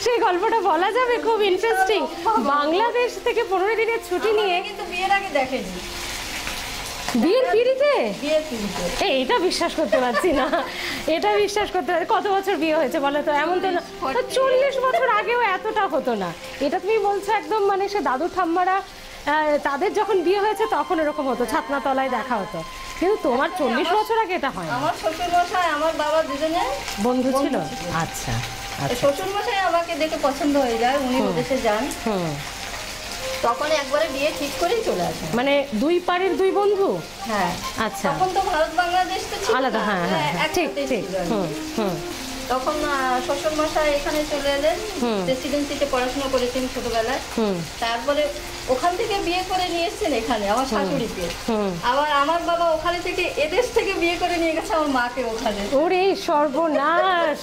সেই গল্পটা বলা যাবে? খুব ইন্টারেস্টিং। বাংলাদেশ থেকে 15 দিনের ছুটি নিয়ে কিন্তু বিয়ের আগে দেখেনি। বিয়ের পিড়িতে? বিয়ের পিড়িতে। এটা বিশ্বাস করতে পারছি না, এটা বিশ্বাস করতে পারছি। কত বছর বিয়ে হয়েছে বলো তো? এমন তো না, 40 বছর আগেও এতটা হতো না। এটা তুমি বলছো একদম মানে সে দাদু ঠাম্মারা তাদের যখন বিয়ে হয়েছে তখন এরকম হতো, ছাতনা তলায় দেখা হতো, কিন্তু তোমার 40 বছর আগে এটা হয় না। আমার শ্বশুর মশাই আমার বাবা দুজনে বন্ধু ছিল? আচ্ছা আচ্ছা। শ্বশুর মশাই আমাকে দেখে পছন্দ হয়ে যায়, উনি বিদেশে যান, তখন একবারে বিয়ে ঠিক করেই চলে আসে। মানে দুই পাড়ের দুই বন্ধু? হ্যাঁ। আচ্ছা। তখন তো ভারত বাংলাদেশ তো ছিল আলাদা, হ্যাঁ হ্যাঁ ঠিক ঠিক। তখন শ্বশুর মশাই এখানে চলে এলেন, প্রেসিডেন্সিতে পড়াশোনা করেছেন ছোটবেলায়, তারপরে ওখান থেকে বিয়ে করে নিয়ে এসেছেন এখানে আমার শাশুড়িকে। আবার আমার বাবা ওখানে থেকে এদেশ থেকে বিয়ে করে নিয়ে গেছে আমার মাকে ওখানে। ওরে সর্বনাশ!